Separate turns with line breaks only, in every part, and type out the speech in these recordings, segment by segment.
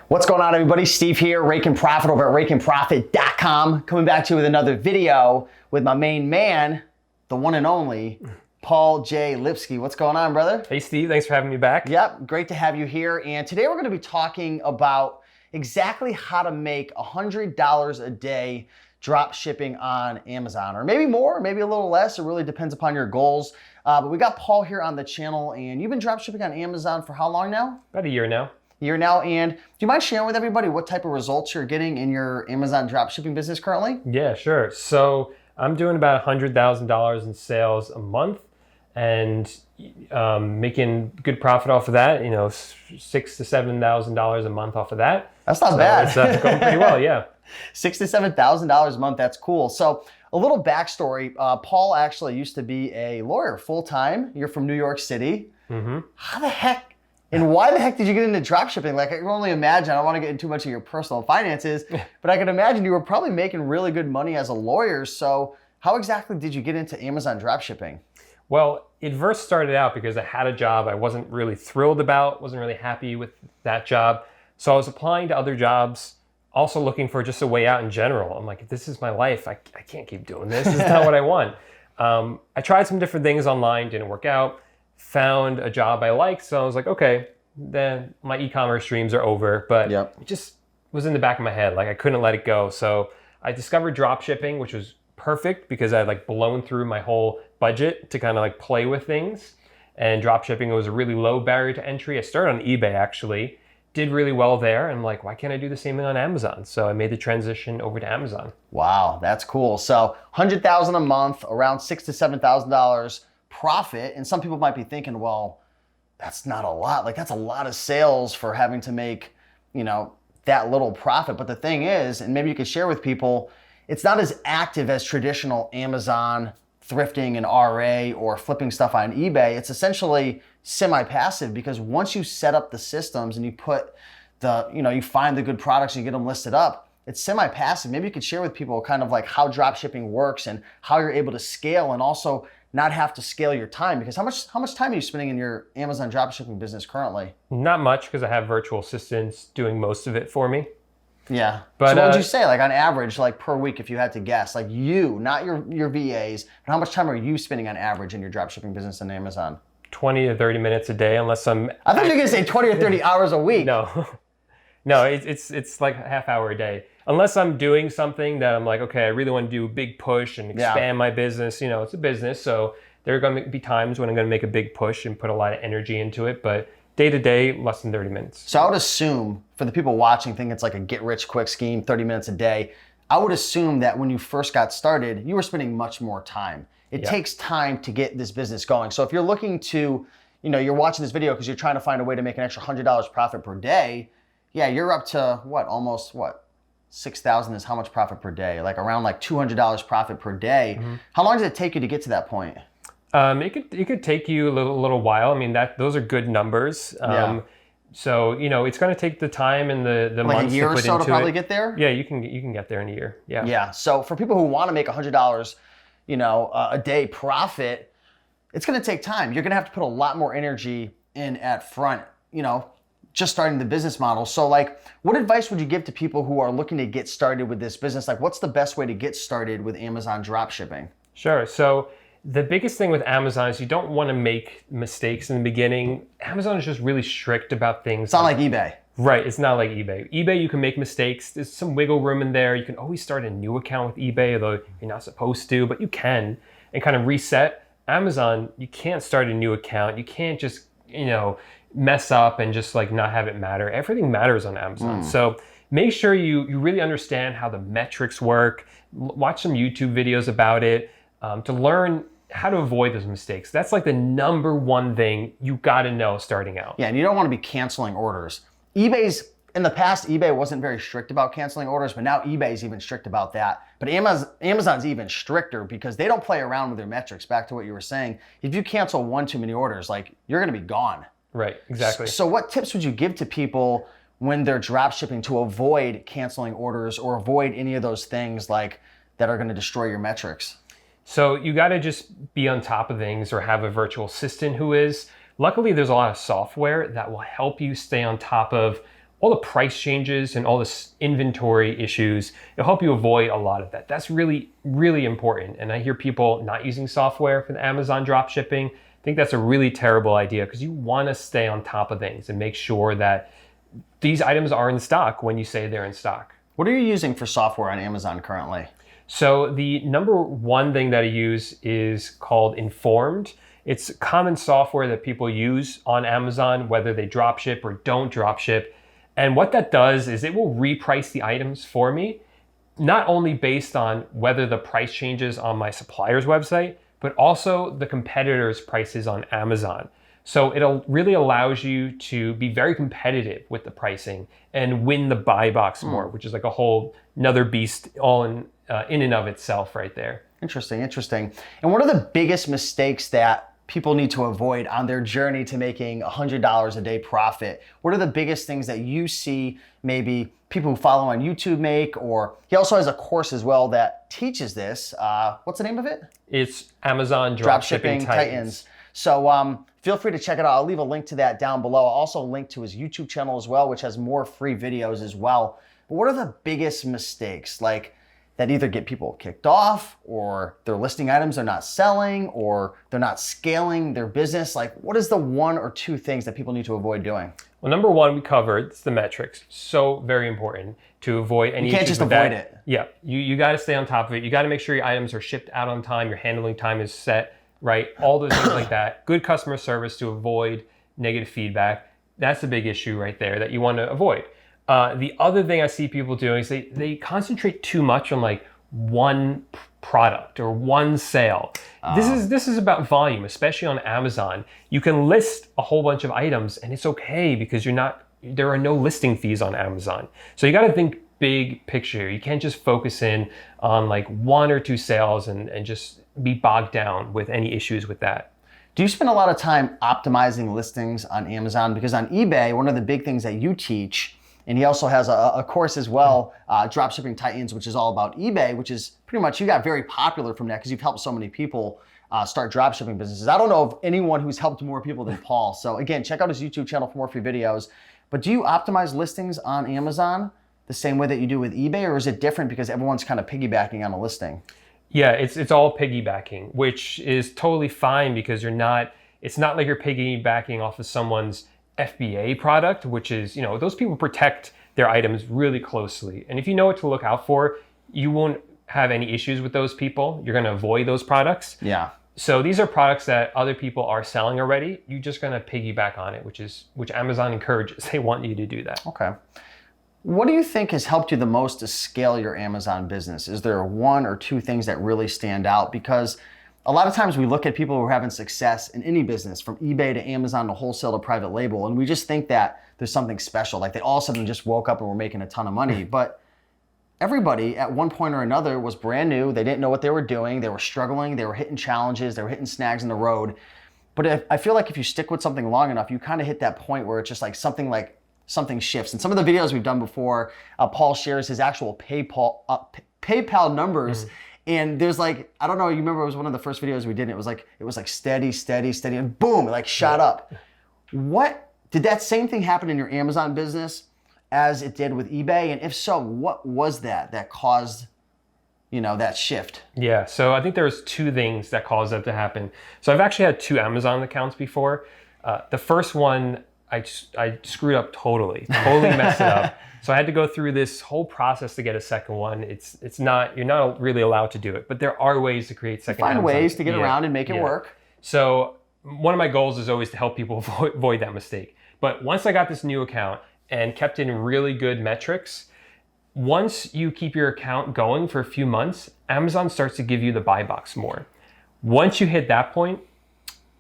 What's going on, everybody? Steve here, Rake and Profit over at rakeandprofit.com. Coming back to you with another video with my main man, the one and only, Paul J. Lipsky. What's going on, brother?
Hey, Steve. Thanks for having me back.
Yep, great to have you here. And today we're going to be talking about exactly how to make $100 a day drop shipping on Amazon, or maybe more, maybe a little less. It really depends upon your goals. But we got Paul here on the channel, and you've been drop shipping on Amazon for how long now?
About a year now.
And do you mind sharing with everybody what type of results you're getting in your Amazon dropshipping business currently?
Yeah, sure. So I'm doing about $100,000 in sales a month and making good profit off of that. You know, $6,000 to $7,000 a month off of that.
That's not bad.
It's going pretty well, yeah.
$6,000 to $7,000 a month. That's cool. So a little backstory. Paul actually used to be a lawyer full time. You're from New York City. Mm-hmm. How the heck? And why the heck did you get into dropshipping? Like, I can only imagine, I don't want to get into too much of your personal finances, but I can imagine you were probably making really good money as a lawyer. So how exactly did you get into Amazon dropshipping?
Well, it first started out because I had a job I wasn't really thrilled about, wasn't really happy with that job. So I was applying to other jobs, also looking for just a way out in general. I'm like, if this is my life, I can't keep doing this. This is not what I want. I tried some different things online, didn't work out. Found a job I liked, so I was like, okay, then my e-commerce dreams are over, but it just was in the back of my head, like I couldn't let it go. So I discovered dropshipping, which was perfect because I had like blown through my whole budget to kind of like play with things, and dropshipping was a really low barrier to entry. I started on eBay actually, did really well there, and I'm like, why can't I do the same thing on Amazon? So I made the transition over to Amazon.
Wow, that's cool. So $100,000 a month, around $6,000 to $7,000 profit. And some people might be thinking, well, that's not a lot. Like, that's a lot of sales for having to make, you know, that little profit. But the thing is, and maybe you could share with people, it's not as active as traditional Amazon thrifting and RA or flipping stuff on eBay. It's essentially semi-passive, because once you set up the systems and you put the, you know, you find the good products and you get them listed up, it's semi-passive. Maybe you could share with people kind of like how dropshipping works and how you're able to scale, and also not have to scale your time, because how much time are you spending in your Amazon dropshipping business currently?
Not much, because I have virtual assistants doing most of it for me.
Yeah. But so what would you say, like on average, like per week, if you had to guess, like you, not your VAs, but how much time are you spending on average in your dropshipping business on Amazon?
20 to 30 minutes a day, unless I'm...
I thought you were going to say 20 or 30 hours a week.
No. No, it's like a half hour a day. Unless I'm doing something that I'm like, okay, I really want to do a big push and expand my business. You know, it's a business, so there are going to be times when I'm going to make a big push and put a lot of energy into it. But day to day, less than 30 minutes.
So I would assume, for the people watching, think it's like a get-rich-quick scheme, 30 minutes a day. I would assume that when you first got started, you were spending much more time. It takes time to get this business going. So if you're looking to, you know, you're watching this video because you're trying to find a way to make an extra $100 profit per day, yeah, you're up to almost 6,000 is how much profit per day? Like around like $200 profit per day. Mm-hmm. How long does it take you to get to that point?
It could take you a little while. I mean, those are good numbers. So, you know, it's going to take the time and the
like
months
a year
to put
or so
into
to probably
it.
Get there?
Yeah, you can get there in a year. Yeah.
Yeah. So for people who want to make $100, you know, a day profit, it's going to take time. You're going to have to put a lot more energy in at front, you know, just starting the business model. So like, what advice would you give to people who are looking to get started with this business? Like, what's the best way to get started with Amazon dropshipping?
Sure. So the biggest thing with Amazon is you don't want to make mistakes in the beginning. Amazon is just really strict about things.
It's not like eBay.
Right. It's not like eBay. eBay, you can make mistakes. There's some wiggle room in there. You can always start a new account with eBay, although you're not supposed to, but you can, and kind of reset. Amazon, you can't start a new account. You can't just, you know, mess up and just like not have it matter. Everything matters on Amazon. So make sure you really understand how the metrics work. Watch some YouTube videos about it to learn how to avoid those mistakes. That's like the number one thing you got to know starting out.
Yeah, and you don't want to be canceling orders. In the past, eBay wasn't very strict about canceling orders, but now eBay's even strict about that. But Amazon's even stricter because they don't play around with their metrics. Back to what you were saying, if you cancel one too many orders, like you're going to be gone.
Right, exactly.
So what tips would you give to people when they're drop shipping to avoid canceling orders or avoid any of those things like that are going to destroy your metrics?
So you got to just be on top of things or have a virtual assistant who is. Luckily, there's a lot of software that will help you stay on top of all the price changes and all this inventory issues, it'll help you avoid a lot of that. That's really, really important. And I hear people not using software for the Amazon drop shipping. I think that's a really terrible idea because you want to stay on top of things and make sure that these items are in stock when you say they're in stock.
What are you using for software on Amazon currently?
So the number one thing that I use is called Informed. It's common software that people use on Amazon, whether they drop ship or don't drop ship. And what that does is it will reprice the items for me, not only based on whether the price changes on my supplier's website, but also the competitors' prices on Amazon. So it really allows you to be very competitive with the pricing and win the buy box more, which is like a whole another beast all in and of itself right there.
Interesting. And what are the biggest mistakes that people need to avoid on their journey to making $100 a day profit? What are the biggest things that you see maybe people who follow on YouTube make? Or he also has a course as well that teaches this. What's the name of it?
It's Amazon Dropshipping Titans.
So feel free to check it out. I'll leave a link to that down below. I'll also link to his YouTube channel as well, which has more free videos as well. But what are the biggest mistakes that either get people kicked off, or their listing items they're not selling, or they're not scaling their business? What is the one or two things that people need to avoid doing?
Well, number one, we covered, it's the metrics. So very important to avoid any issues.
You can't just
with
avoid
that.
it.
Yeah, you got to stay on top of it. You got to make sure your items are shipped out on time, your handling time is set, right? All those things like that. Good customer service to avoid negative feedback. That's a big issue right there that you want to avoid. The other thing I see people doing is they concentrate too much on one product or one sale. This is about volume, especially on Amazon. You can list a whole bunch of items and it's okay because there are no listing fees on Amazon. So you got to think big picture. You can't just focus in on one or two sales and just be bogged down with any issues with that.
Do you spend a lot of time optimizing listings on Amazon? Because on eBay, one of the big things that you teach, and he also has a course as well, Dropshipping Titans, which is all about eBay, which is pretty much, you got very popular from that because you've helped so many people start dropshipping businesses. I don't know of anyone who's helped more people than Paul. So again, check out his YouTube channel for more free videos. But do you optimize listings on Amazon the same way that you do with eBay, or is it different because everyone's kind of piggybacking on a listing?
Yeah, it's all piggybacking, which is totally fine because it's not like you're piggybacking off of someone's FBA product, which is, those people protect their items really closely. And if you know what to look out for, you won't have any issues with those people. You're going to avoid those products.
Yeah.
So these are products that other people are selling already. You're just going to piggyback on it, which Amazon encourages. They want you to do that.
Okay. What do you think has helped you the most to scale your Amazon business? Is there one or two things that really stand out? Because a lot of times we look at people who are having success in any business, from eBay to Amazon to wholesale to private label, and we just think that there's something special, like they all of a sudden just woke up and were making a ton of money. But everybody at one point or another was brand new. They didn't know what they were doing. They were struggling. They were hitting challenges. They were hitting snags in the road. But I feel like if you stick with something long enough, you kind of hit that point where it's just something shifts. And some of the videos we've done before, Paul shares his actual PayPal numbers. And there's I don't know, you remember it was one of the first videos we did, and it was like steady, and boom, it shot up. What did that same thing happen in your Amazon business as it did with eBay? And if so, what was that caused, that shift?
Yeah, so I think there's two things that caused that to happen. So I've actually had two Amazon accounts before. The first one, I screwed up totally messed it up. So I had to go through this whole process to get a second one. You're not really allowed to do it, but there are ways to create second
Find
Amazon.
ways to get around and make it work.
So one of my goals is always to help people avoid that mistake. But once I got this new account and kept in really good metrics, once you keep your account going for a few months, Amazon starts to give you the buy box more. Once you hit that point,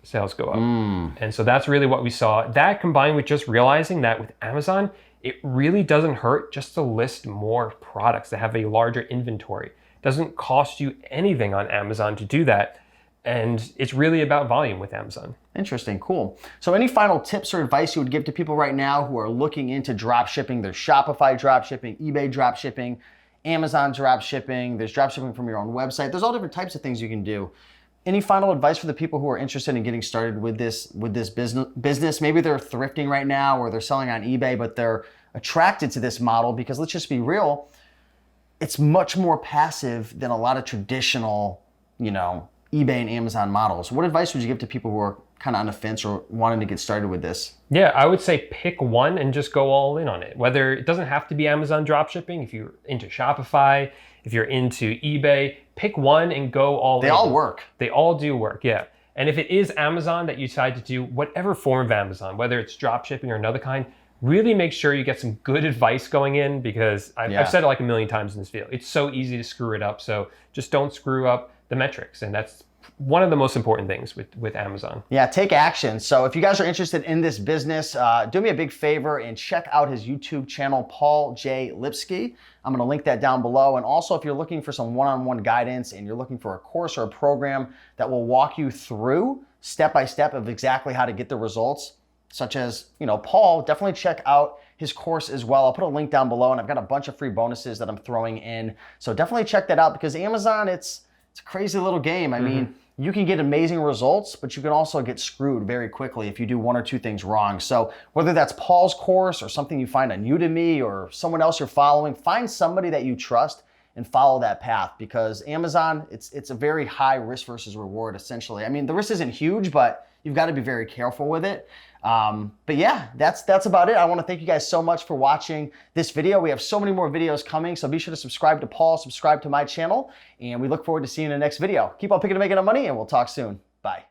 sales go up. And so that's really what we saw. That combined with just realizing that with Amazon, it really doesn't hurt just to list more products that have a larger inventory. It doesn't cost you anything on Amazon to do that. And it's really about volume with Amazon.
Interesting, cool. So any final tips or advice you would give to people right now who are looking into drop shipping? There's Shopify drop shipping, eBay drop shipping, Amazon drop shipping, there's drop shipping from your own website. There's all different types of things you can do. Any final advice for the people who are interested in getting started with this business? Maybe they're thrifting right now, or they're selling on eBay, but they're attracted to this model because let's just be real, it's much more passive than a lot of traditional, eBay and Amazon models. What advice would you give to people who are kind of on the fence or wanting to get started with this?
Yeah, I would say pick one and just go all in on it. Whether it doesn't have to be Amazon dropshipping, if you're into Shopify, if you're into eBay, pick one and go all in.
They all work.
They all do work, yeah. And if it is Amazon that you decide to do, whatever form of Amazon, whether it's dropshipping or another kind, really make sure you get some good advice going in because I've said it like a million times in this video. It's so easy to screw it up. So just don't screw up the metrics. And that's one of the most important things with Amazon.
Yeah, take action. So if you guys are interested in this business, do me a big favor and check out his YouTube channel, Paul J. Lipsky. I'm going to link that down below. And also, if you're looking for some one-on-one guidance and you're looking for a course or a program that will walk you through step-by-step of exactly how to get the results, such as, Paul, definitely check out his course as well. I'll put a link down below, and I've got a bunch of free bonuses that I'm throwing in. So definitely check that out because Amazon, it's a crazy little game. I mean, you can get amazing results, but you can also get screwed very quickly if you do one or two things wrong. So whether that's Paul's course or something you find on Udemy or someone else you're following, find somebody that you trust and follow that path because Amazon, it's a very high risk versus reward essentially. I mean, the risk isn't huge, but you've got to be very careful with it. But yeah, that's about it. I want to thank you guys so much for watching this video. We have so many more videos coming, so be sure to subscribe to Paul, subscribe to my channel, and we look forward to seeing you in the next video. Keep on picking and making money, and we'll talk soon. Bye.